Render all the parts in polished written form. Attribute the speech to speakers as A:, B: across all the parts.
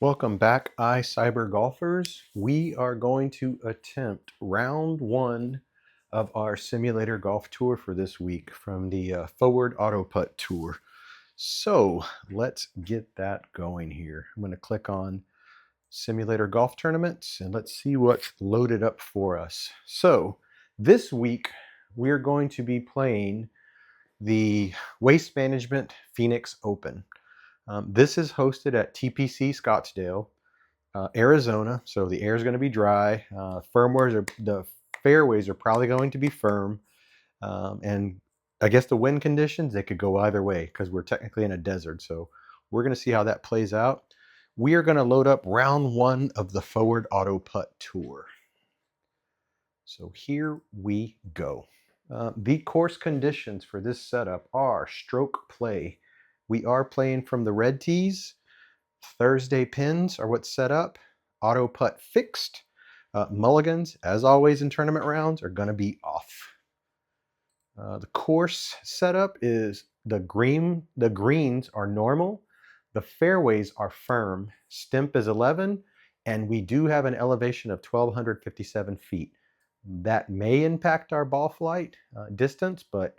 A: Welcome back, iCyber golfers. We are going to attempt round one of our simulator golf tour for this week from the Forward Auto Putt Tour. So let's get that going here. I'm going to click on Simulator Golf Tournaments and let's see what's loaded up for us. So this week we're going to be playing the Waste Management Phoenix Open. This is hosted at TPC Scottsdale, Arizona, so the air is going to be dry. The fairways are probably going to be firm, and I guess the wind conditions, they could go either way because we're technically in a desert. So we're going to see how that plays out. We are going to load up round one of the Forward Auto Putt Tour. So here we go. The course conditions for this setup are stroke play. We are playing from the red tees. Thursday pins are what's set up. Auto putt fixed. Mulligans, as always in tournament rounds, are going to be off. The course setup is the greens are normal. The fairways are firm. Stimp is 11, and we do have an elevation of 1,257 feet. That may impact our ball flight distance, but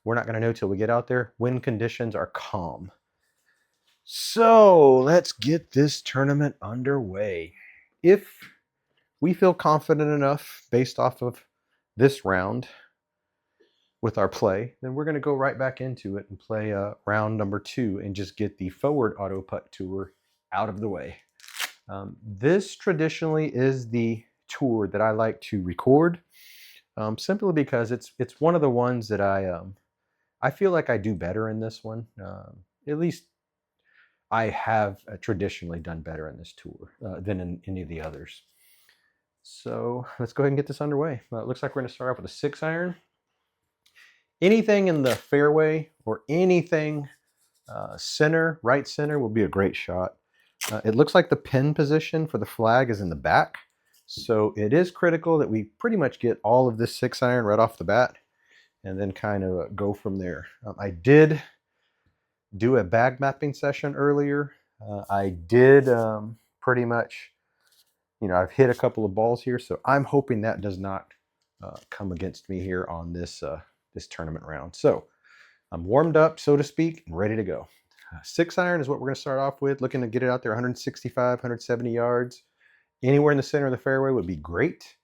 A: we're not going to know till we get out there. Wind conditions are calm. So let's get this tournament underway. If we feel confident enough based off of this round with our play, then we're going to go right back into it and play round number two and just get the Forward Auto Putt Tour out of the way. This traditionally is the tour that I like to record, simply because it's one of the ones that I feel like I do better in this one. At least I have traditionally done better in this tour than in any of the others. So let's go ahead and get this underway. It looks like we're going to start off with a 6-iron. Anything in the fairway or anything right center will be a great shot. It looks like the pin position for the flag is in the back. So it is critical that we pretty much get all of this 6-iron right off the bat and then kind of go from there. I did do a bag mapping session earlier. I did pretty much, I've hit a couple of balls here, so I'm hoping that does not come against me here on this tournament round. So I'm warmed up, so to speak, and ready to go. 6-iron is what we're going to start off with, looking to get it out there 165, 170 yards. Anywhere in the center of the fairway would be great.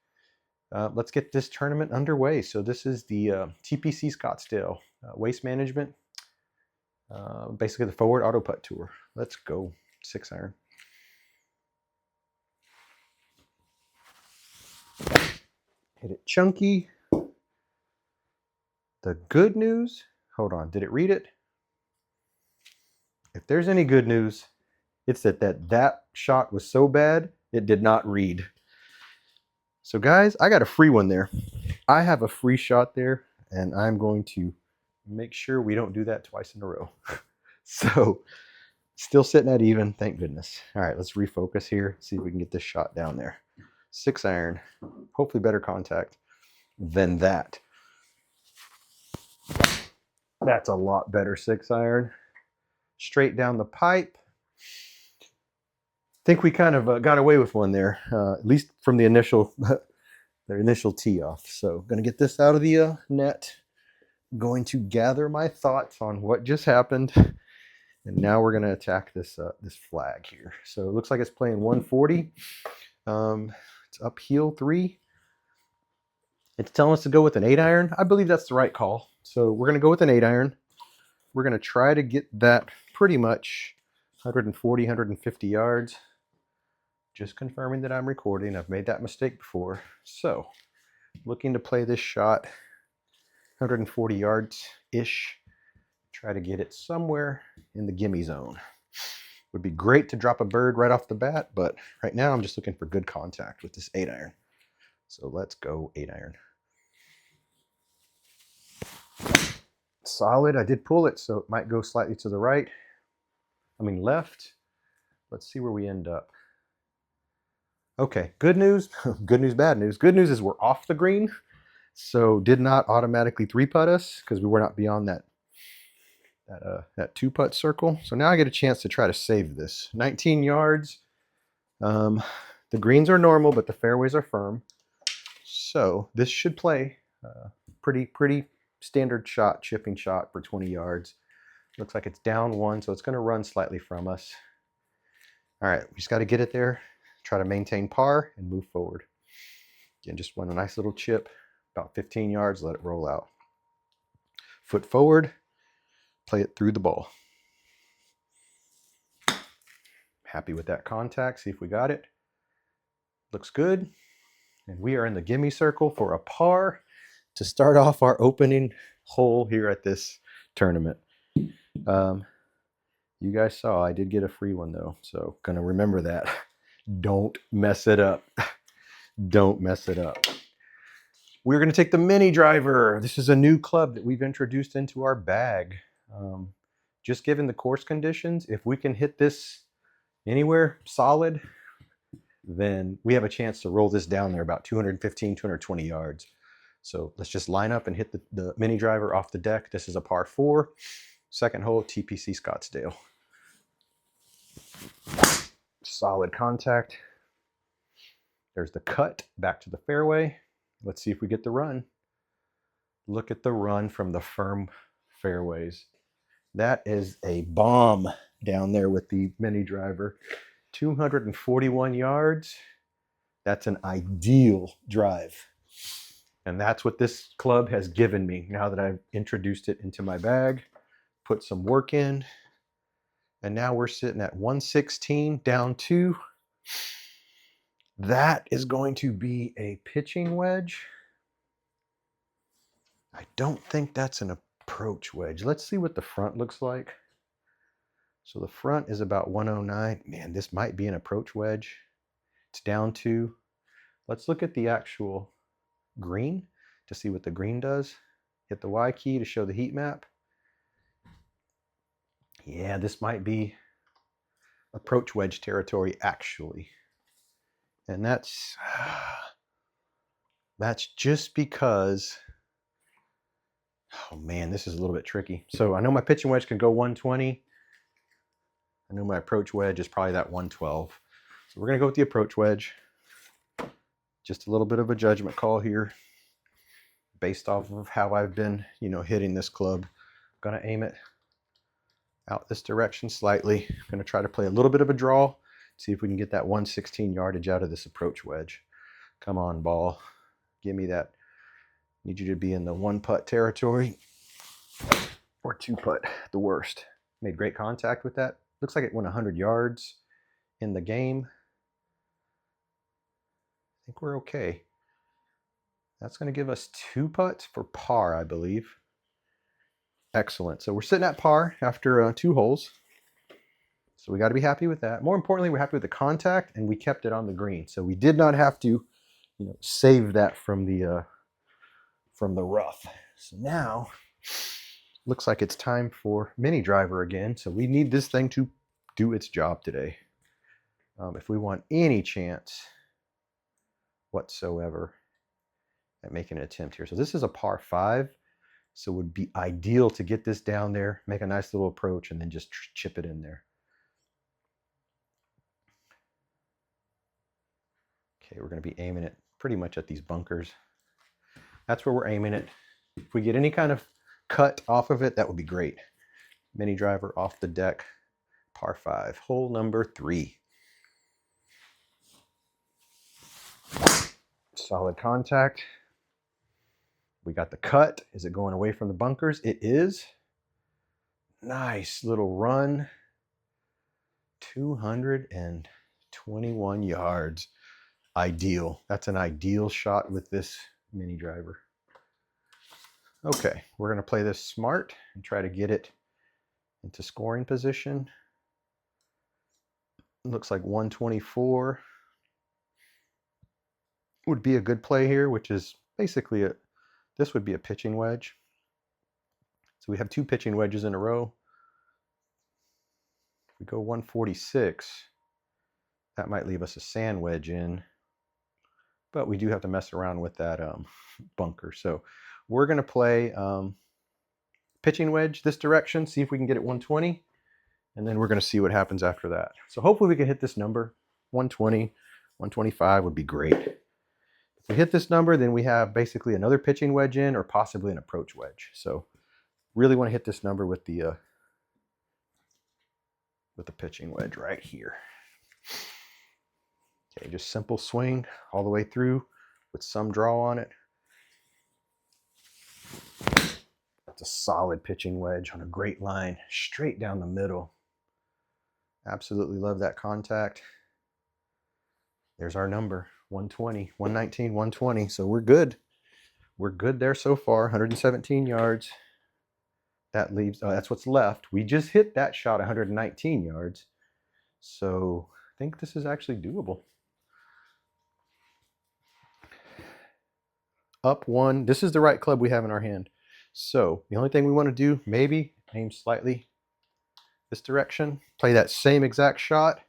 A: Let's get this tournament underway. So this is the TPC Scottsdale Waste Management, basically the Forward Auto Putt Tour. Let's go. 6-iron. Hit it chunky. The good news, hold on, did it read it? If there's any good news, it's that shot was so bad, it did not read. So guys, I got a free one there. I have a free shot there, and I'm going to make sure we don't do that twice in a row. So still sitting at even, thank goodness. All right, let's refocus here, see if we can get this shot down there. 6-iron, hopefully better contact than that. That's a lot better 6-iron. Straight down the pipe. Think we kind of got away with one there, at least from the initial tee off. So going to get this out of the net. Going to gather my thoughts on what just happened, and now we're going to attack this flag here. So it looks like it's playing 140. It's uphill 3. It's telling us to go with an 8-iron. I believe that's the right call. So we're going to go with an 8-iron. We're going to try to get that pretty much 140, 150 yards. Just confirming that I'm recording. I've made that mistake before. So looking to play this shot 140 yards-ish. Try to get it somewhere in the gimme zone. Would be great to drop a bird right off the bat, but right now I'm just looking for good contact with this 8-iron. So let's go 8-iron. Solid. I did pull it, so it might go slightly to the right. Left. Let's see where we end up. Okay, good news. Good news, bad news. Good news is we're off the green, so did not automatically 3-putt us because we were not beyond that 2-putt circle. So now I get a chance to try to save this. 19 yards. The greens are normal, but the fairways are firm. So this should play pretty standard shot, chipping shot for 20 yards. Looks like it's down one, so it's going to run slightly from us. All right, we just got to get it there, try to maintain par, and move forward. Again, just want a nice little chip, about 15 yards, let it roll out. Foot forward, play it through the ball. Happy with that contact, see if we got it. Looks good. And we are in the gimme circle for a par to start off our opening hole here at this tournament. You guys saw I did get a free one though, so gonna remember that. Don't mess it up. Don't mess it up. We're gonna take the mini driver. This is a new club that we've introduced into our bag. Just given the course conditions, if we can hit this anywhere solid, then we have a chance to roll this down there about 215, 220 yards. So let's just line up and hit the mini driver off the deck. This is a par 4, second hole, TPC Scottsdale. Solid contact. There's the cut back to the fairway. Let's see if we get the run. Look at the run from the firm fairways. That is a bomb down there with the mini driver. 241 yards. That's an ideal drive. And that's what this club has given me now that I've introduced it into my bag, put some work in, and now we're sitting at 116, down 2. That is going to be a pitching wedge. I don't think that's an approach wedge. Let's see what the front looks like. So the front is about 109. Man, this might be an approach wedge. It's down 2. Let's look at the actual green to see what the green does. Hit the Y key to show the heat map. Yeah, this might be approach wedge territory actually. And that's just because, oh man, this is a little bit tricky. So I know my pitching wedge can go 120. I know my approach wedge is probably that 112. So we're gonna go with the approach wedge. Just a little bit of a judgment call here based off of how I've been, hitting this club. I'm gonna aim it out this direction slightly. I'm gonna try to play a little bit of a draw, see if we can get that 116 yardage out of this approach wedge. Come on, ball. Give me that. Need you to be in the 1-putt territory or 2-putt, the worst. Made great contact with that. Looks like it went 100 yards in the game. I think we're okay. That's going to give us 2 putts for par, I believe. Excellent. So we're sitting at par after 2 holes. So we got to be happy with that. More importantly, we're happy with the contact, and we kept it on the green. So we did not have to, save that from the rough. So now, looks like it's time for mini driver again. So we need this thing to do its job today. If we want any chance whatsoever at making an attempt here. So this is a par 5. So it would be ideal to get this down there, make a nice little approach, and then just chip it in there. Okay, we're going to be aiming it pretty much at these bunkers. That's where we're aiming it. If we get any kind of cut off of it, that would be great. Mini driver off the deck, par 5, hole number 3. Solid contact. We got the cut. Is it going away from the bunkers? It is. Nice little run. 221 yards. Ideal. That's an ideal shot with this mini driver. Okay, we're going to play this smart and try to get it into scoring position. Looks like 124 would be a good play here, which is basically this would be a pitching wedge. So we have 2 pitching wedges in a row. If we go 146, that might leave us a sand wedge in, but we do have to mess around with that bunker. So we're going to play pitching wedge this direction, see if we can get it 120, and then we're going to see what happens after that. So hopefully we can hit this number. 120, 125 would be great. If we hit this number, then we have basically another pitching wedge in, or possibly an approach wedge. So really want to hit this number with the pitching wedge right here. Okay, just simple swing all the way through with some draw on it. That's a solid pitching wedge on a great line, straight down the middle. Absolutely love that contact. There's our number, 120, 119, 120. So we're good. We're good there so far, 117 yards. That leaves, that's what's left. We just hit that shot 119 yards. So I think this is actually doable. Up one. This is the right club we have in our hand. So the only thing we want to do, maybe aim slightly this direction, play that same exact shot,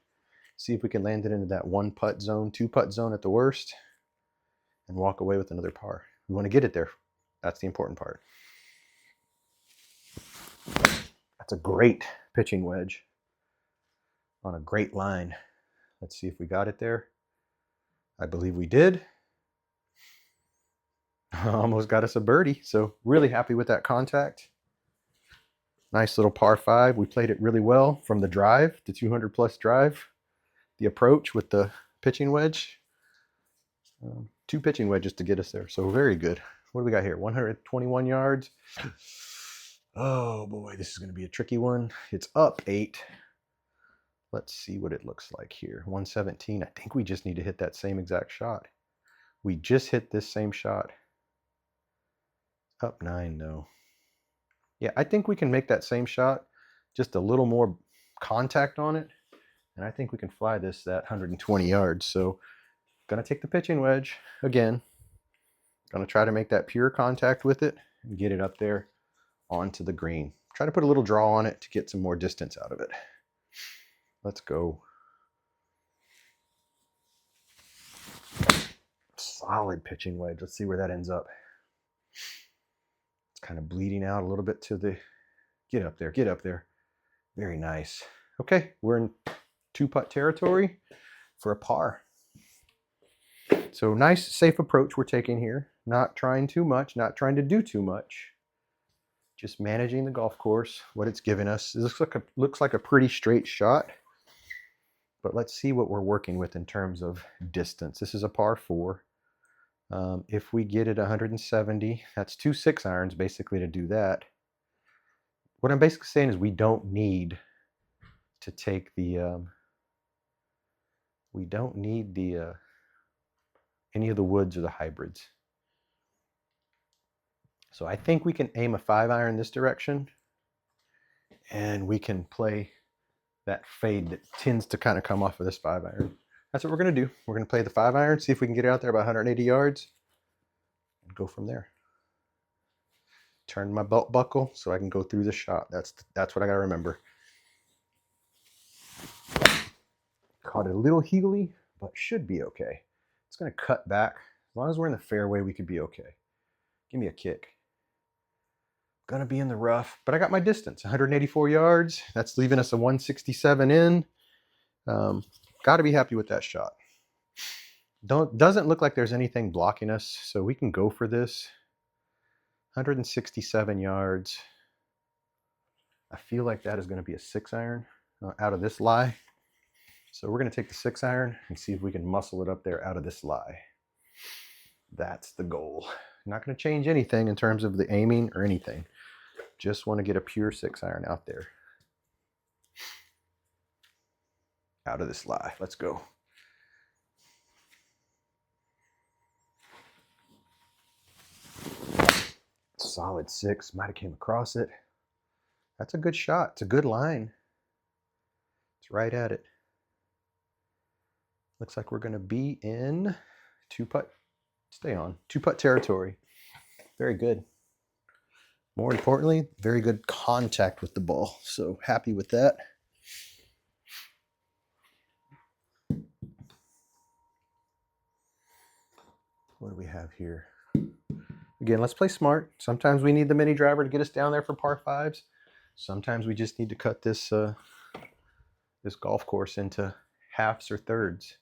A: see if we can land it into that 1-putt zone, 2-putt zone at the worst, and walk away with another par. We want to get it there. That's the important part. That's a great pitching wedge on a great line. Let's see if we got it there. I believe we did. Almost got us a birdie, so really happy with that contact. Nice little par 5. We played it really well from the drive, the 200 plus drive, the approach with the pitching wedge. 2 pitching wedges to get us there, so very good. What do we got here? 121 yards. Oh boy, this is going to be a tricky one. It's up 8. Let's see what it looks like here. 117. I think we just need to hit that same exact shot. We just hit this same shot. Up 9 though. Yeah, I think we can make that same shot, just a little more contact on it, and I think we can fly this that 120 yards. So gonna take the pitching wedge again. Gonna try to make that pure contact with it and get it up there onto the green. Try to put a little draw on it to get some more distance out of it. Let's go. Solid pitching wedge. Let's see where that ends up. It's kind of bleeding out a little bit to the, get up there, get up there. Very nice. Okay, we're in 2-putt territory for a par. So nice, safe approach we're taking here. Not trying too much, not trying to do too much. Just managing the golf course, what it's given us. This looks like a pretty straight shot, but let's see what we're working with in terms of distance. This is a par 4. If we get it 170, that's 2 6-irons basically to do that. What I'm basically saying is we don't need to take the, any of the woods or the hybrids. So I think we can aim a 5-iron this direction, and we can play that fade that tends to kind of come off of this 5-iron. That's what we're going to do. We're going to play the 5-iron, see if we can get it out there about 180 yards, and go from there. Turn my belt buckle so I can go through the shot. That's what I got to remember. Caught it a little heely, but should be okay. It's going to cut back. As long as we're in the fairway, we could be okay. Give me a kick. Gonna be in the rough, but I got my distance, 184 yards. That's leaving us a 167 in. Got to be happy with that shot. Doesn't look like there's anything blocking us, so we can go for this. 167 yards. I feel like that is going to be a 6-iron out of this lie. So we're going to take the 6-iron and see if we can muscle it up there out of this lie. That's the goal. Not going to change anything in terms of the aiming or anything. Just want to get a pure 6-iron out there. Out of this lie. Let's go. Solid 6. Might have came across it. That's a good shot. It's a good line. It's right at it. Looks like we're going to be in 2-putt. Stay on 2-putt territory. Very good. More importantly, very good contact with the ball. So happy with that. What do we have here? Again, let's play smart. Sometimes we need the mini driver to get us down there for par 5s. Sometimes we just need to cut this this golf course into halves or thirds.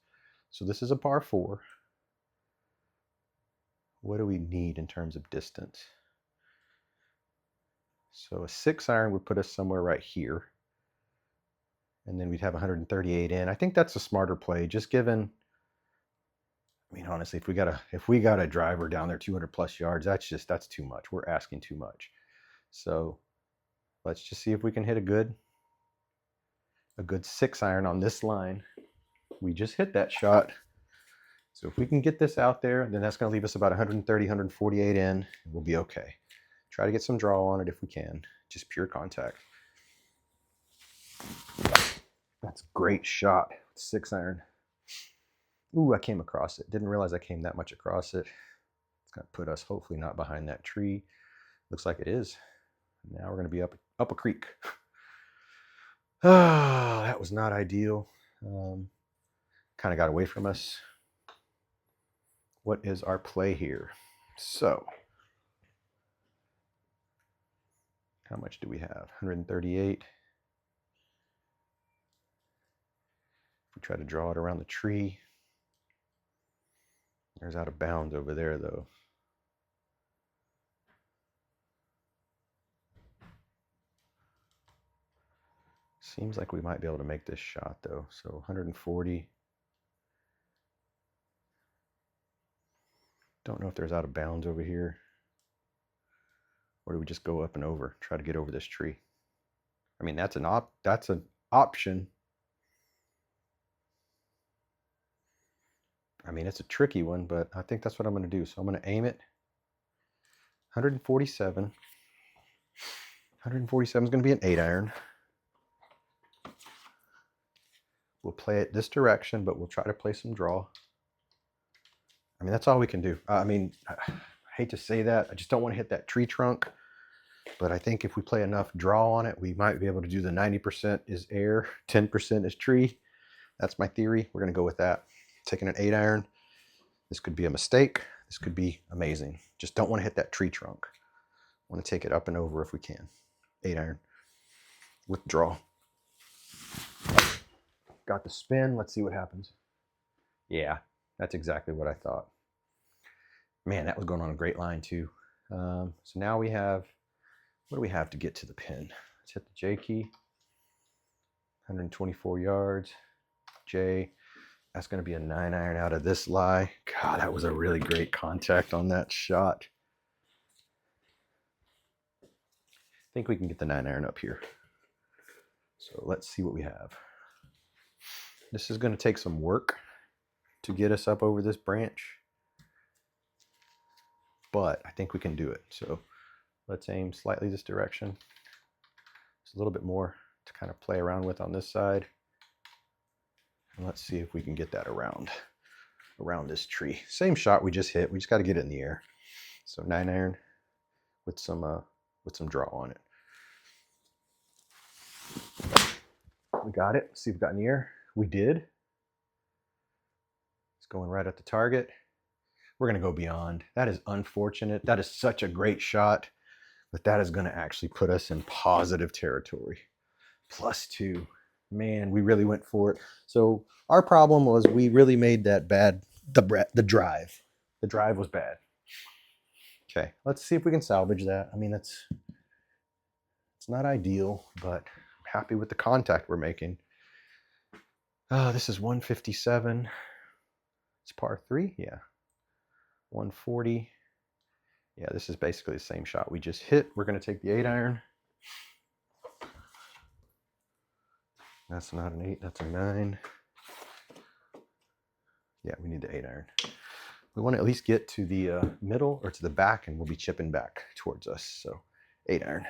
A: So this is a par 4. What do we need in terms of distance? So a 6-iron would put us somewhere right here. And then we'd have 138 in. I think that's a smarter play, just given, I mean, honestly, if we got a driver down there 200 plus yards, that's too much. We're asking too much. So let's just see if we can hit a good 6-iron on this line. We just hit that shot. So if we can get this out there, then that's going to leave us about 130, 148 in, and we'll be okay. Try to get some draw on it if we can. Just pure contact. That's a great shot. 6-iron. Ooh, I came across it. Didn't realize I came that much across it. It's going to put us hopefully not behind that tree. Looks like it is. Now we're going to be up a creek. Ah, that was not ideal. Kind of got away from us. What is our play here? So, how much do we have? 138. If we try to draw it around the tree, there's out of bounds over there though. Seems like we might be able to make this shot though. So 140. Don't know if there's out of bounds over here. Or do we just go up and over, try to get over this tree? I mean, that's an option. I mean, it's a tricky one, but I think that's what I'm going to do. So I'm going to aim it. 147. 147 is going to be an 8-iron. We'll play it this direction, but we'll try to play some draw. I mean, that's all we can do. I mean, I hate to say that. I just don't want to hit that tree trunk. But I think if we play enough draw on it, we might be able to do the 90% is air, 10% is tree. That's my theory. We're going to go with that. Taking an 8-iron. This could be a mistake. This could be amazing. Just don't want to hit that tree trunk. Want to take it up and over if we can. 8-iron with draw. Got the spin. Let's see what happens. Yeah, that's exactly what I thought. Man, that was going on a great line too. So now we have, what do we have to get to the pin? Let's hit the J key. 124 yards. J. That's going to be a 9-iron out of this lie. God, that was a really great contact on that shot. I think we can get the 9-iron up here. So let's see what we have. This is going to take some work to get us up over this branch, but I think we can do it. So let's aim slightly this direction. Just a little bit more to kind of play around with on this side. And let's see if we can get that around this tree. Same shot we just hit. We just got to get it in the air. So 9-iron with some draw on it. We got it. Let's see if we got in the air. We did. It's going right at the target. We're going to go beyond. That is unfortunate. That is such a great shot, but that is going to actually put us in positive territory. +2. Man, we really went for it. So our problem was we really made that bad, the drive. The drive was bad. Okay, let's see if we can salvage that. I mean, it's not ideal, but I'm happy with the contact we're making. This is 157. It's par 3, yeah. 140. Yeah, this is basically the same shot we just hit. We're going to take the 8-iron. That's not an 8, that's a 9. Yeah, we need the 8-iron. We want to at least get to the middle or to the back, and we'll be chipping back towards us. So 8-iron.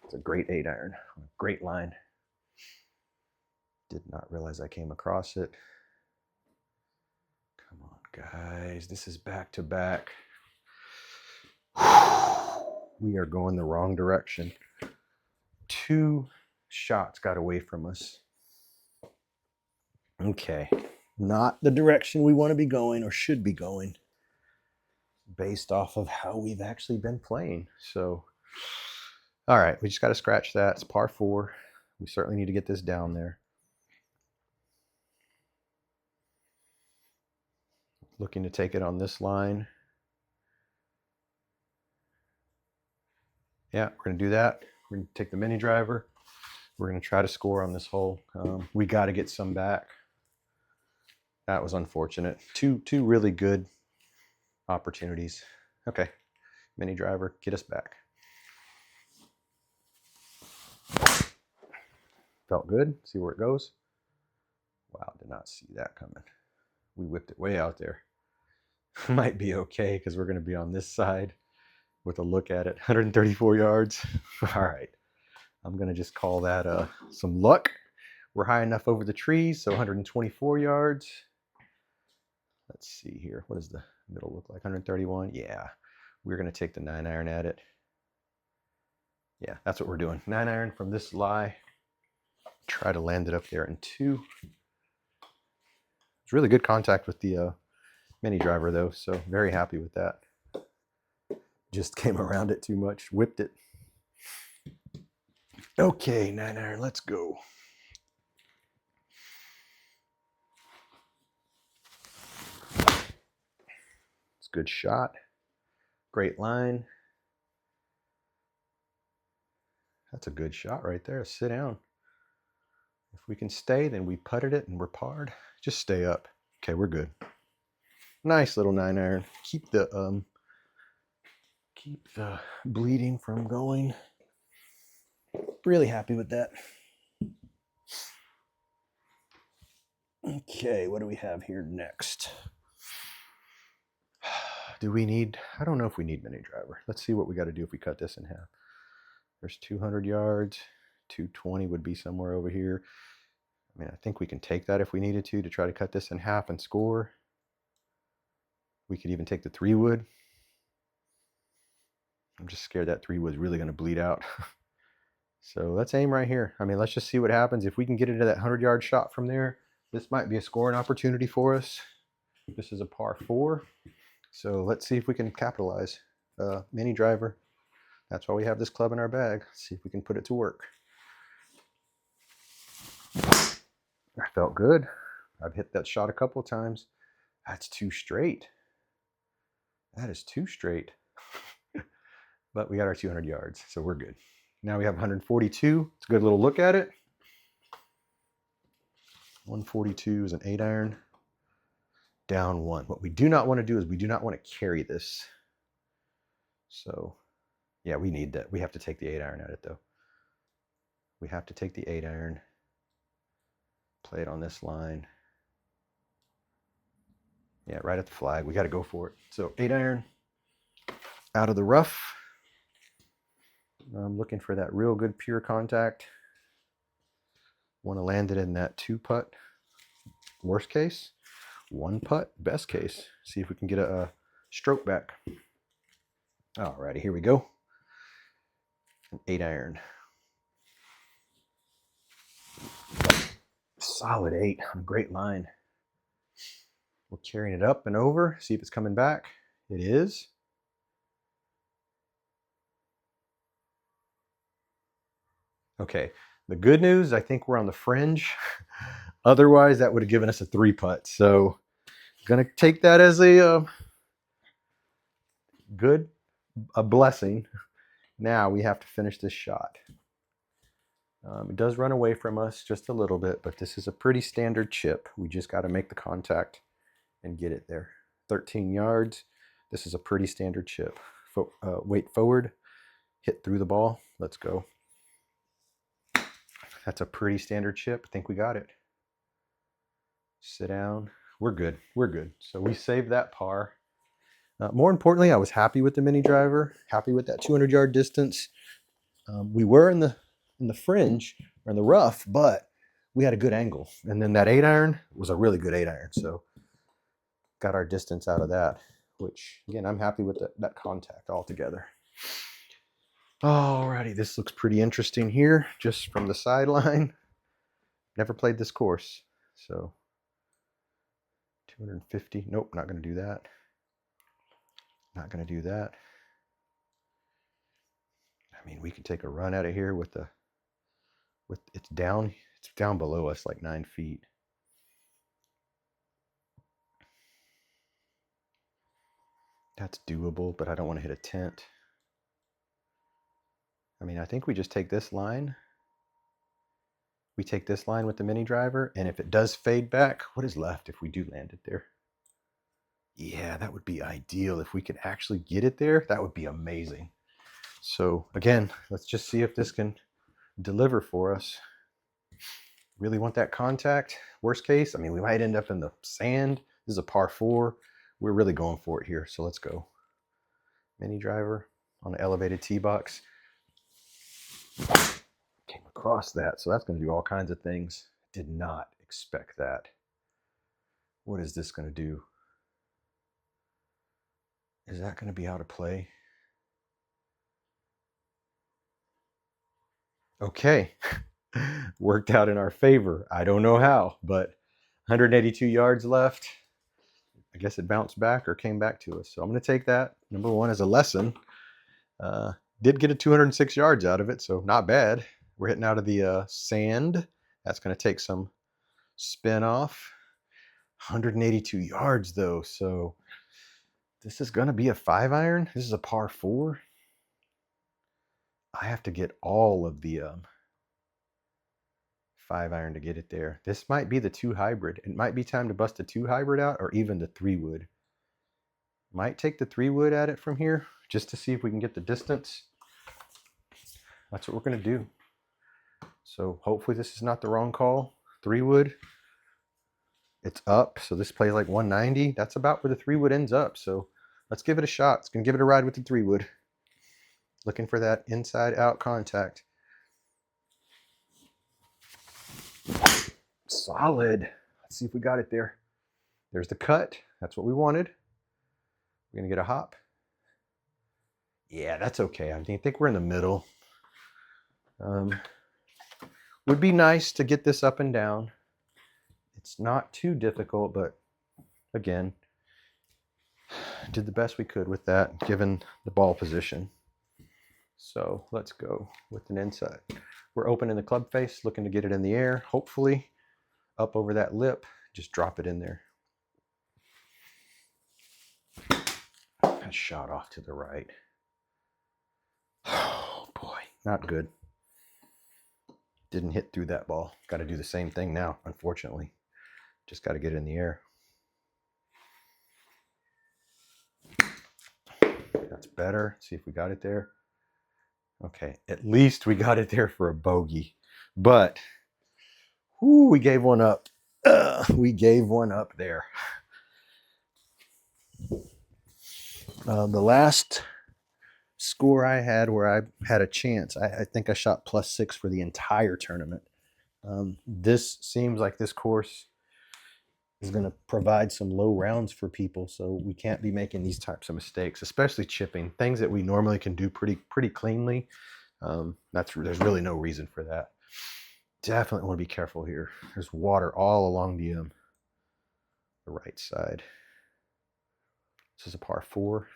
A: It's a great 8-iron. Great line. Did not realize I came across it. Come on, guys. This is back to back. We are going the wrong direction. 2 shots got away from us. Okay. Not the direction we want to be going or should be going based off of how we've actually been playing. So All right, we just got to scratch that. It's par 4. We certainly need to get this down there. Looking to take it on this line. Yeah, we're going to do that. We're going to take the mini driver. We're going to try to score on this hole. We got to get some back. That was unfortunate. Two really good opportunities. Okay, mini driver, get us back. Felt good. See where it goes. Wow, did not see that coming. We whipped it way out there. Might be okay because we're going to be on this side with a look at it. 134 yards. All right. I'm going to just call that some luck. We're high enough over the trees, so 124 yards. Let's see here. What does the middle look like? 131. Yeah. We're going to take the 9-iron at it. Yeah, that's what we're doing. 9-iron from this lie. Try to land it up there in 2. It's really good contact with the mini driver though, so very happy with that. Just came around it too much, whipped it. Okay, 9-iron, let's go. It's a good shot. Great line. That's a good shot right there. Sit down. If we can stay, then we putted it and we're parred. Just stay up. Okay, we're good. Nice little 9-iron. Keep the bleeding from going. Really happy with that. Okay, what do we have here next? Do we need, I don't know if we need mini driver. Let's see what we got to do if we cut this in half. There's 200 yards. 220 would be somewhere over here. I mean, I think we can take that if we needed to try to cut this in half and score. We could even take the 3-wood. I'm just scared that 3-wood's really going to bleed out. So let's aim right here. I mean, let's just see what happens. If we can get into that 100-yard shot from there, this might be a scoring opportunity for us. This is a par 4. So let's see if we can capitalize. Mini driver. That's why we have this club in our bag. Let's see if we can put it to work. I felt good. I've hit that shot a couple of times. That's 2 straight. That is 2 straight. But we got our 200 yards, so we're good. Now we have 142. It's a good little look at it. 142 is an 8-iron. Down 1. What we do not want to do is we do not want to carry this. So, yeah, we need that. We have to take the 8-iron at it, though. We have to take the 8-iron. Play it on this line. Yeah, right at the flag. We got to go for it. So 8-iron out of the rough. I'm looking for that real good pure contact. Want to land it in that 2-putt. Worst case. 1-putt. Best case. See if we can get a stroke back. Alrighty, here we go. An 8-iron. Solid 8 on a great line. We're carrying it up and over. See if it's coming back. It is. Okay. The good news, I think we're on the fringe. Otherwise, that would have given us a 3-putt. So, gonna take that as a blessing. Now we have to finish this shot. It does run away from us just a little bit, but this is a pretty standard chip. We just got to make the contact and get it there. 13 yards. This is a pretty standard chip. Weight forward, hit through the ball. Let's go. That's a pretty standard chip. I think we got it. Sit down. We're good. We're good. So we saved that par. More importantly, I was happy with the mini driver. Happy with that 200-yard distance. We were in the fringe or in the rough, but we had a good angle. And then that 8-iron was a really good 8-iron. So got our distance out of that, which again, I'm happy with that contact altogether. Alrighty, this looks pretty interesting here, just from the sideline. Never played this course, so 250. Nope, not going to do that. Not going to do that. I mean, we can take a run out of here with it's down below us like 9 feet. That's doable, but I don't want to hit a tent. I mean, I think we just take this line. We take this line with the mini driver, and if it does fade back, what is left if we do land it there? Yeah, that would be ideal. If we could actually get it there, that would be amazing. So again, let's just see if this can deliver for us. Really want that contact. Worst case, I mean, we might end up in the sand. This is a par 4. We're really going for it here, so let's go. Mini driver on an elevated tee box. Came across that, so that's going to do all kinds of things. Did not expect that. What is this going to do? Is that going to be out of play? Okay. Worked out in our favor. I don't know how, but 182 yards left. I guess it bounced back or came back to us. So I'm going to take that, number one, as a lesson. Did get a 206 yards out of it, so not bad. We're hitting out of the sand. That's going to take some spin off. 182 yards, though, so this is going to be a 5-iron. This is a par 4. I have to get all of the 5-iron to get it there. This might be the 2 hybrid. It might be time to bust a 2 hybrid out, or even the 3 wood. Might take the 3 wood at it from here just to see if we can get the distance. That's what we're going to do. So hopefully this is not the wrong call. 3 wood. It's up, so this plays like 190. That's about where the 3 wood ends up. So let's give it a shot. It's going to give it a ride with the 3 wood. Looking for that inside out contact. Solid. Let's see if we got it there. There's the cut. That's what we wanted. We're going to get a hop. Yeah, that's okay. I think we're in the middle. Would be nice to get this up and down. It's not too difficult, but again, did the best we could with that, given the ball position. So let's go with an inside. We're opening the club face, looking to get it in the air, hopefully up over that lip. Just drop it in there. That shot off to the right. Oh boy, not good. Didn't hit through that ball. Got to do the same thing now, unfortunately. Just got to get it in the air. That's better. See if we got it there. Okay, at least we got it there for a bogey. But we gave one up. We gave one up there. The last score I had where I had a chance, I think I shot +6 for the entire tournament. This seems like this course is going to provide some low rounds for people, so we can't be making these types of mistakes, especially chipping, things that we normally can do pretty cleanly. There's really no reason for that. Definitely want to be careful here. There's water all along the right side. This is a par 4.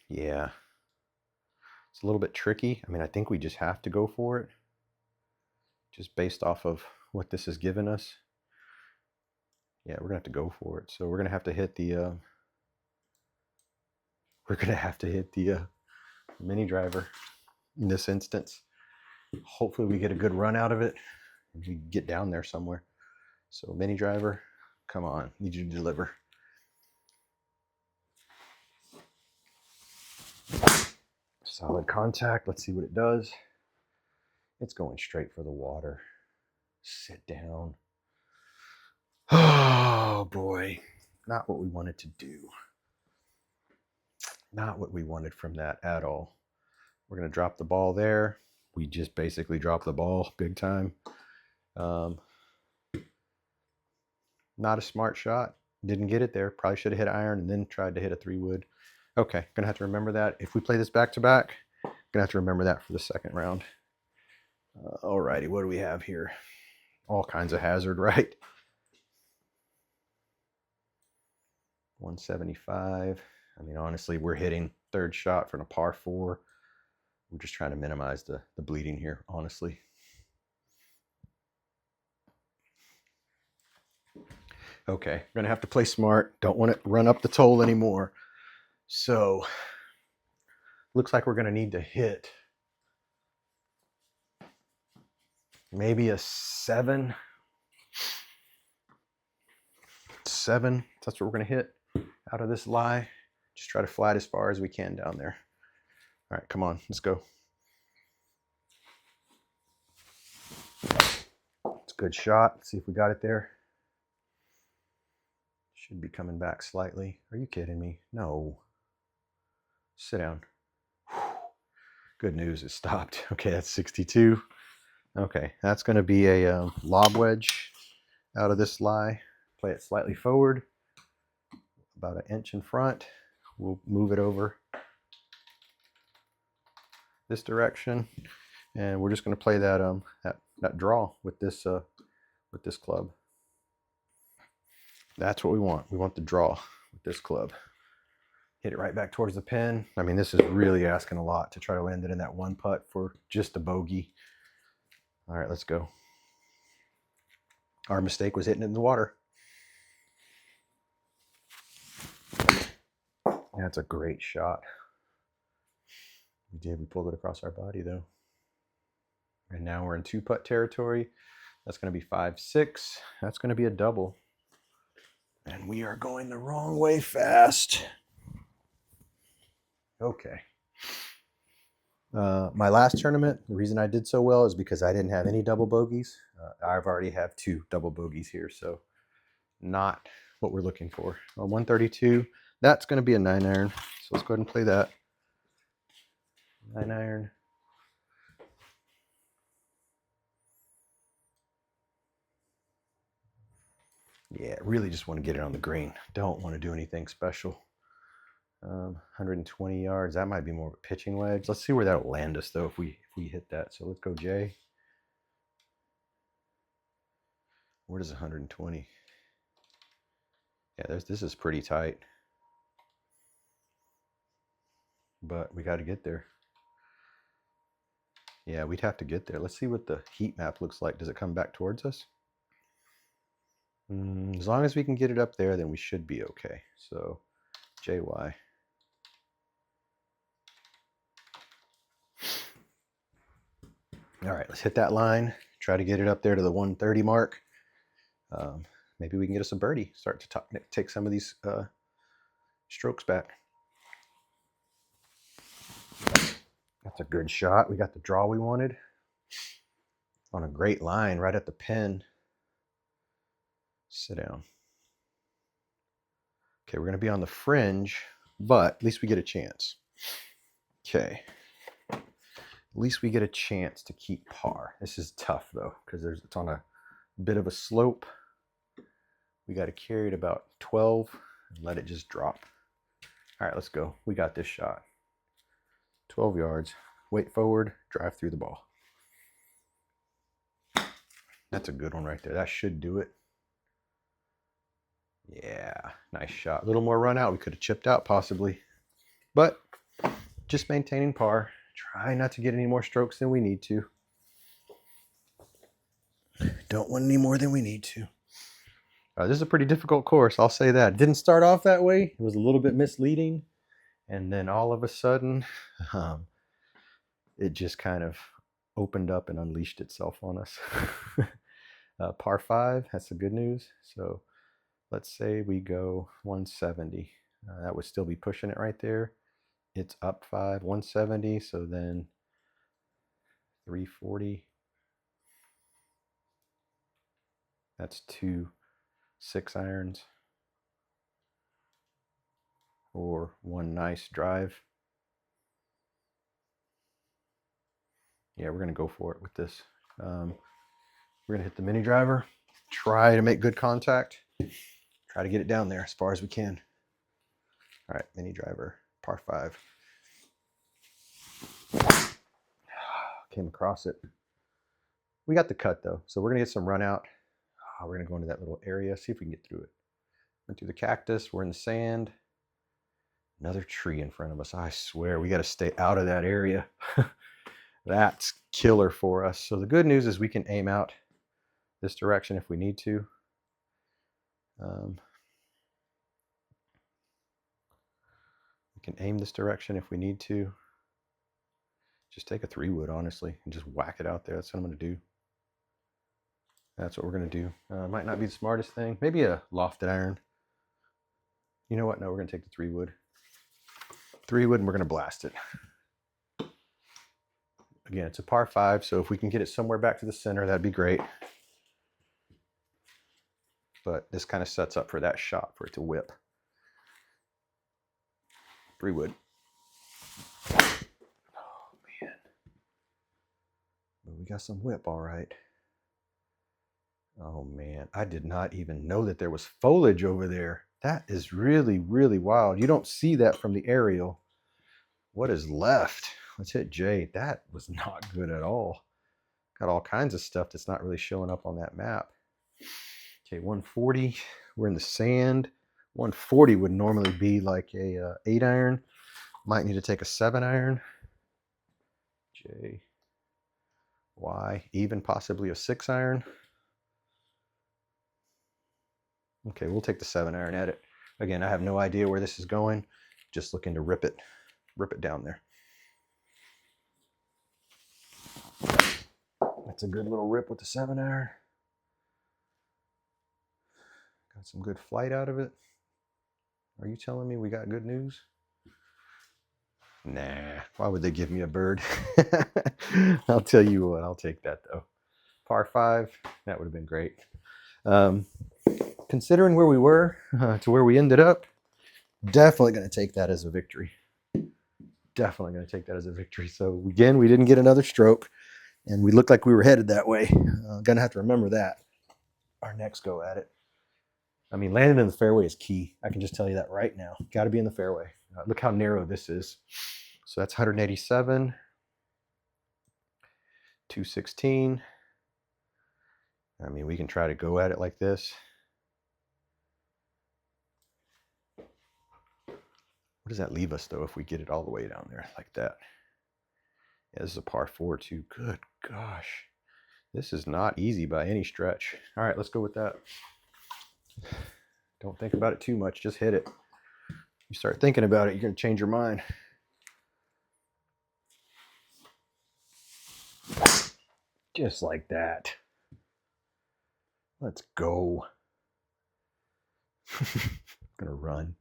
A: Yeah, it's a little bit tricky. I mean, I think we just have to go for it, just based off of what this has given us. Yeah, we're gonna have to go for it. So we're gonna have to hit the mini driver in this instance. Hopefully we get a good run out of it and we get down there somewhere. So mini driver, come on, need you to deliver. Solid contact. Let's see what it does. It's going straight for the water. Sit down. Oh boy, not what we wanted to do. Not what we wanted from that at all. We're going to drop the ball there. We just basically dropped the ball big time. Not a smart shot. Didn't get it there. Probably should have hit iron and then tried to hit a 3 wood. Okay, gonna have to remember that. If we play this back to back, gonna have to remember that for the second round. Alrighty, what do we have here? All kinds of hazard, right? 175. I mean, honestly, we're hitting third shot from a par 4. We're just trying to minimize the bleeding here, honestly. Okay, we're gonna have to play smart. Don't want to run up the toll anymore. So looks like we're gonna need to hit maybe a 7. That's what we're gonna hit out of this lie. Just try to flat as far as we can down there. All right, come on, let's go. It's a good shot. Let's see if we got it there. Should be coming back slightly. Are you kidding me? No. Sit down. Good news, it stopped. Okay, that's 62. Okay, that's going to be a lob wedge out of this lie. Play it slightly forward, about 1 inch in front. We'll move it over this direction, and we're just going to play that that draw with this club. That's what we want. We want the draw with this club. Hit it right back towards the pin. I mean, this is really asking a lot to try to land it in that 1 putt for just a bogey. All right, let's go. Our mistake was hitting it in the water. That's a great shot. We did. We pulled it across our body, though. And now we're in 2-putt territory. That's going to be 5-6. That's going to be a double. And we are going the wrong way fast. Okay. My last tournament, the reason I did so well is because I didn't have any double bogeys. I've already have 2 double bogeys here, so not what we're looking for. 132, that's going to be a 9-iron. So let's go ahead and play that. 9-iron. Yeah, really just want to get it on the green. Don't want to do anything special. 120 yards. That might be more of a pitching wedge. Let's see where that'll land us, though, if we hit that. So let's go J. Where does 120? Yeah, this is pretty tight. But we got to get there. Yeah, we'd have to get there. Let's see what the heat map looks like. Does it come back towards us? As long as we can get it up there, then we should be okay. So JY. All right, let's hit that line. Try to get it up there to the 130 mark. Maybe we can get us a birdie. Start to take some of these strokes back. That's a good shot. We got the draw we wanted. On a great line right at the pin. Sit down. Okay, we're going to be on the fringe, but at least we get a chance. Okay. At least we get a chance to keep par. This is tough, though, because it's on a bit of a slope. We got to carry it about 12 and let it just drop. All right, let's go. We got this shot. 12 yards. Weight forward, drive through the ball. That's a good one right there. That should do it. Yeah, nice shot. A little more run out. We could have chipped out possibly. But just maintaining par. Try not to get any more strokes than we need to. Don't want any more than we need to. This is a pretty difficult course, I'll say that. It didn't start off that way. It was a little bit misleading. And then all of a sudden, it just kind of opened up and unleashed itself on us. Par 5, that's the good news. So let's say we go 170. That would still be pushing it right there. It's up 5, 170. So then 340. That's 2 6-irons. Or 1 nice drive. Yeah, we're going to go for it with this. We're going to hit the mini driver. Try to make good contact. Try to get it down there as far as we can. All right, mini driver, par 5. Came across it. We got the cut, though, so we're going to get some run out. We're going to go into that little area, see if we can get through it. Went through the cactus. We're in the sand. Another tree in front of us. I swear we got to stay out of that area. That's killer for us. So the good news is we can aim out this direction if we need to. We can aim this direction if we need to. Just take a 3-wood, honestly, and just whack it out there. That's what I'm going to do. That's what we're going to do. Might not be the smartest thing. Maybe a lofted iron. You know what? No, we're going to take the 3-wood. 3-wood, and we're going to blast it. Again, it's a par 5, so if we can get it somewhere back to the center, that'd be great. But this kind of sets up for that shot, for it to whip. 3-wood. Oh, man. But we got some whip, all right. Oh, man. I did not even know that there was foliage over there. That is really, really wild. You don't see that from the aerial. What is left? Let's hit J. That was not good at all. Got all kinds of stuff that's not really showing up on that map. Okay, 140. We're in the sand. 140 would normally be like a 8-iron. Might need to take a 7-iron. J, Y, even possibly a 6-iron. Okay, we'll take the 7-iron at it. Again, I have no idea where this is going. Just looking to rip it down there. That's a good little rip with the 7-iron. Got some good flight out of it. Are you telling me we got good news? Nah, why would they give me a bird? I'll tell you what, I'll take that though. Par 5, that would have been great. Considering where we were to where we ended up, definitely going to take that as a victory. Definitely going to take that as a victory. So again, we didn't get another stroke, and we looked like we were headed that way. Going to have to remember that our next go at it. I mean, landing in the fairway is key. I can just tell you that right now. Got to be in the fairway. Look how narrow this is. So that's 187, 216. I mean, we can try to go at it like this. What does that leave us, though, if we get it all the way down there like that? Yeah, this is a par 4, too. Good gosh. This is not easy by any stretch. All right, let's go with that. Don't think about it too much. Just hit it. You start thinking about it, you're going to change your mind. Just like that. Let's go. I'm going to run.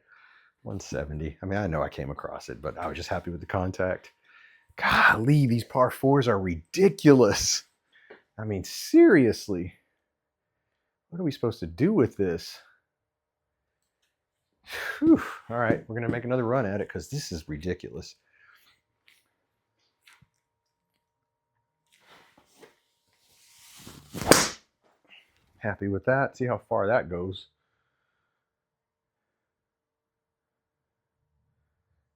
A: 170. I mean, I know I came across it, but I was just happy with the contact. Golly, these par 4s are ridiculous. I mean, seriously. What are we supposed to do with this? Whew. All right, we're going to make another run at it because this is ridiculous. Happy with that. See how far that goes.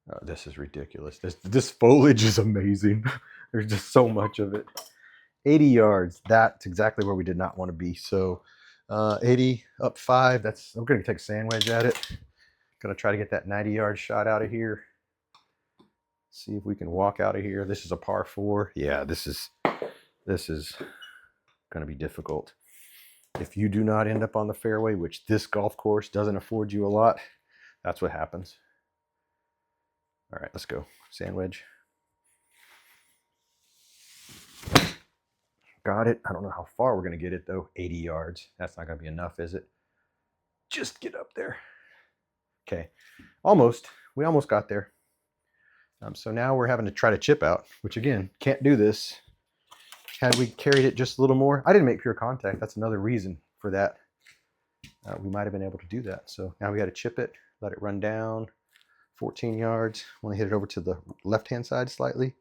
A: Oh, this is ridiculous. This foliage is amazing. There's just so much of it. 80 yards. That's exactly where we did not want to be. So 80 up 5. I'm going to take a sand wedge at it. Going to try to get that 90-yard shot out of here. See if we can walk out of here. This is a par 4. Yeah, this is going to be difficult. If you do not end up on the fairway, which this golf course doesn't afford you a lot, that's what happens. All right, let's go. Sand wedge. Got it. I don't know how far we're going to get it, though. 80 yards. That's not going to be enough, is it? Just get up there. Okay. Almost. We almost got there. So now we're having to try to chip out, which, again, can't do this. Had we carried it just a little more, I didn't make pure contact. That's another reason for that. We might have been able to do that. So now we got to chip it, let it run down 14 yards. Want to hit it over to the left-hand side slightly.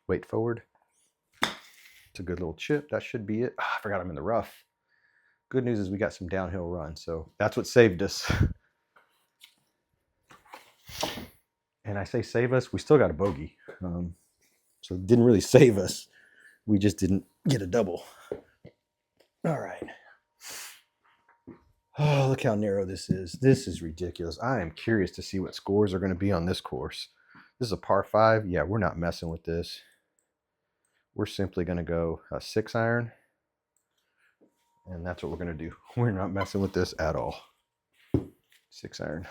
A: Weight forward. It's a good little chip. That should be it. I forgot I'm in the rough. Good news is we got some downhill run. So that's what saved us. And I say save us, we still got a bogey. So it didn't really save us. We just didn't get a double. All right. Oh, look how narrow this is. This is ridiculous. I am curious to see what scores are going to be on this course. This is a par 5. Yeah, we're not messing with this. We're simply going to go a 6-iron. And that's what we're going to do. We're not messing with this at all. 6-iron.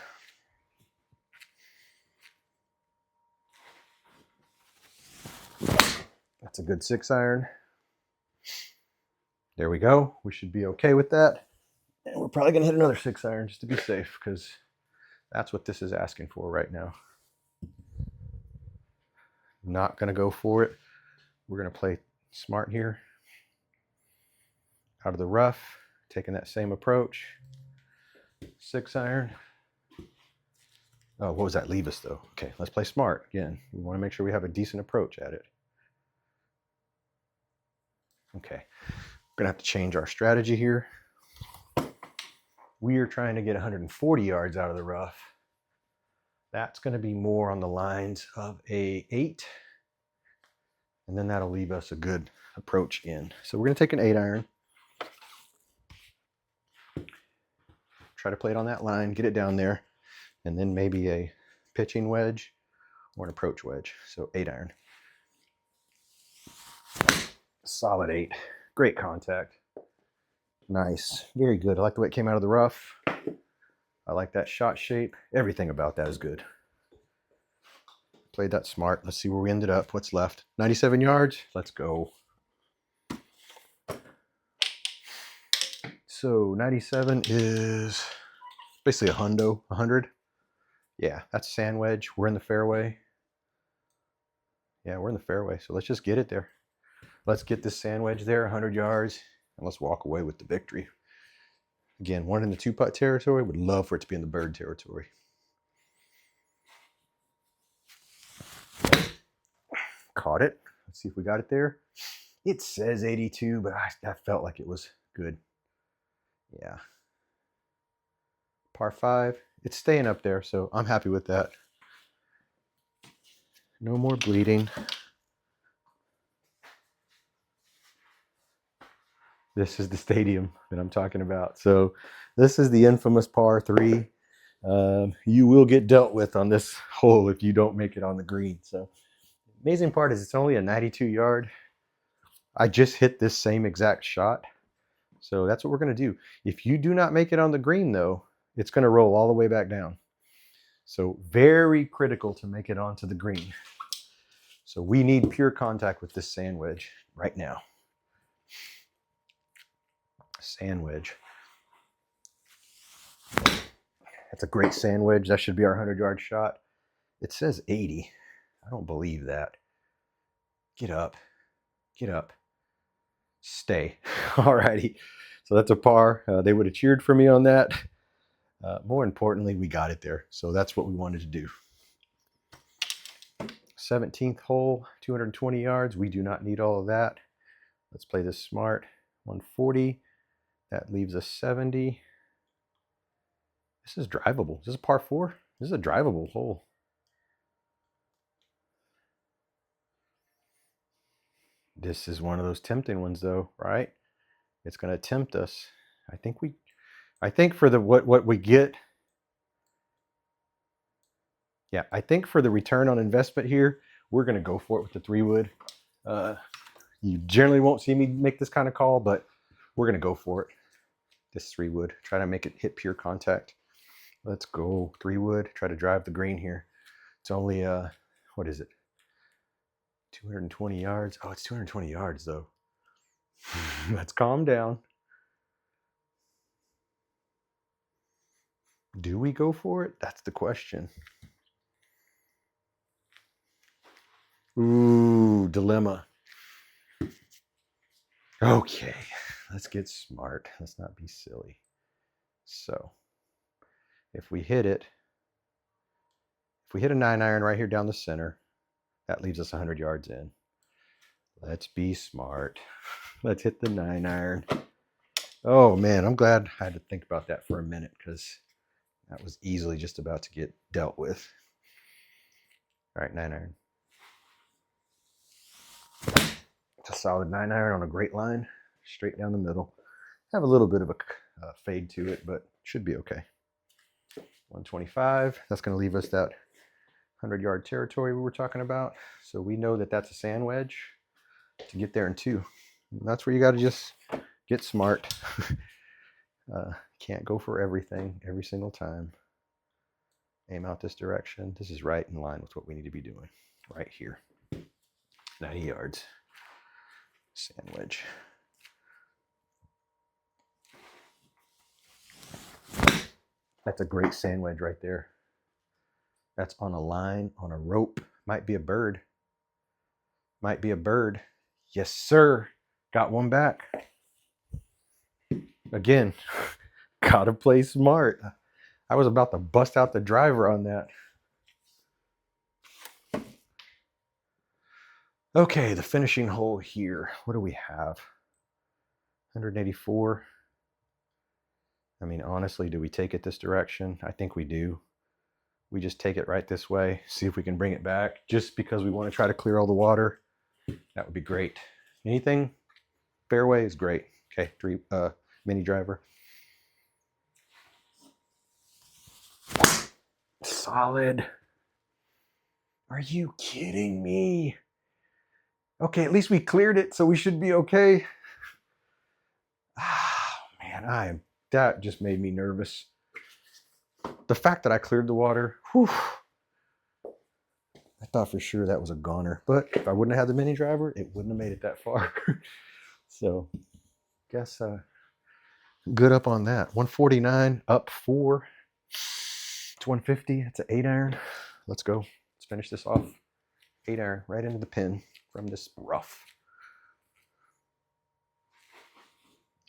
A: That's a good 6-iron. There we go. We should be okay with that. And we're probably going to hit another 6-iron just to be safe, because that's what this is asking for right now. Not going to go for it. We're going to play smart here. Out of the rough, taking that same approach. 6-iron. Oh, what was that leave us though? Okay, let's play smart again. We want to make sure we have a decent approach at it. Okay, we're going to have to change our strategy here. We are trying to get 140 yards out of the rough. That's going to be more on the lines of a 8. And then that'll leave us a good approach in. So we're going to take an 8-iron. Try to play it on that line, get it down there, and then maybe a pitching wedge or an approach wedge. So 8-iron. Solid 8. Great contact. Nice. Very good. I like the way it came out of the rough. I like that shot shape. Everything about that is good. Played that smart. Let's see where we ended up. What's left? 97 yards. Let's go. So 97 is basically a hundo, 100. Yeah, that's a sand wedge. We're in the fairway. Yeah, we're in the fairway. So let's just get it there. Let's get this sand wedge there, 100 yards, and let's walk away with the victory. Again, one in the 2-putt territory. Would love for it to be in the bird territory. Caught it. Let's see if we got it there. It says 82, but I felt like it was good. Yeah. Par 5. It's staying up there, so I'm happy with that. No more bleeding. This is the stadium that I'm talking about. So this is the infamous par 3. You will get dealt with on this hole if you don't make it on the green. So amazing part is it's only a 92 yard. I just hit this same exact shot. So that's what we're going to do. If you do not make it on the green though, it's going to roll all the way back down. So very critical to make it onto the green. So we need pure contact with this sand wedge right now. Sand wedge. That's a great sand wedge. That should be our 100-yard shot. It says 80. I don't believe that. Get up. Get up. Stay. Alrighty. So that's a par. They would have cheered for me on that. More importantly, we got it there. So that's what we wanted to do. 17th hole, 220 yards. We do not need all of that. Let's play this smart. 140. That leaves us 70. This is drivable. Is this a par 4? This is a drivable hole. This is one of those tempting ones though, right? It's going to tempt us. I think for the what we get, yeah, I think for the return on investment here, we're going to go for it with the 3-wood. You generally won't see me make this kind of call, but we're going to go for it. This 3-wood. Try to make it hit pure contact. Let's go 3-wood. Try to drive the green here. It's only what is it? 220 yards. Oh, it's 220 yards though. Let's calm down. Do we go for it? That's the question. Ooh, dilemma. Okay, let's get smart. Let's not be silly. So, if we hit it, if we hit a 9-iron right here down the center, that leaves us 100 yards in. Let's be smart. Let's hit the 9-iron. Oh man, I'm glad I had to think about that for a minute, because that was easily just about to get dealt with. All right, 9-iron. It's a solid 9-iron on a great line, straight down the middle. Have a little bit of a fade to it, but should be okay. 125. That's going to leave us that 100-yard territory we were talking about. So we know that that's a sand wedge to get there in 2. And that's where you got to just get smart. Can't go for everything every single time. Aim out this direction. This is right in line with what we need to be doing right here. 90 yards. Sand wedge. That's a great sand wedge right there. That's on a line, on a rope. Might be a bird. Might be a bird. Yes, sir. Got one back. Again, gotta play smart. I was about to bust out the driver on that. Okay, the finishing hole here. What do we have? 184. I mean, honestly, do we take it this direction? I think we do. We just take it right this way, see if we can bring it back, just because we want to try to clear all the water. That would be great. Anything fairway is great. Okay, mini driver. Solid. Are you kidding me? Okay, at least we cleared it, so we should be okay. Ah, man, that just made me nervous. The fact that I cleared the water, whew, I thought for sure that was a goner. But if I wouldn't have had the mini driver, it wouldn't have made it that far. So, guess good up on that. 149, up 4. It's 150. It's an 8-iron. Let's go. Let's finish this off. 8-iron right into the pin from this rough.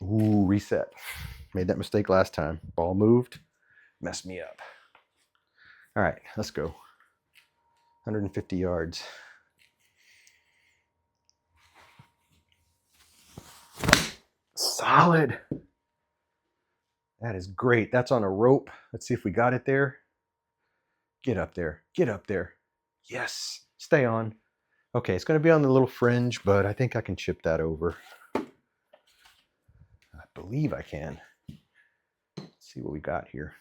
A: Ooh, reset. Made that mistake last time. Ball moved. Messed me up. All right, let's go. 150 yards. Solid. That is great. That's on a rope. Let's see if we got it there. Get up there. Get up there. Yes. Stay on. Okay, it's going to be on the little fringe, but I think I can chip that over. I believe I can. Let's see what we got here.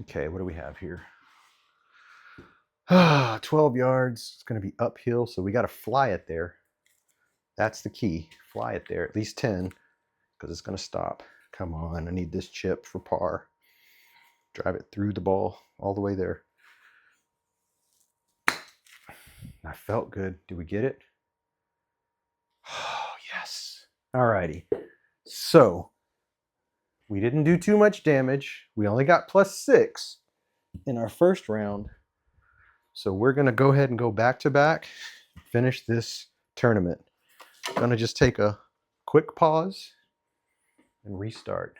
A: Okay, what do we have here? 12 yards. It's going to be uphill, so we got to fly it there. That's the key. Fly it there, at least 10, because it's going to stop. Come on, I need this chip for par. Drive it through the ball all the way there. I felt good. Did we get it? Oh, yes. All righty. So, we didn't do too much damage. We only got +6 in our first round. So we're going to go ahead and go back-to-back, finish this tournament. I'm going to just take a quick pause and restart.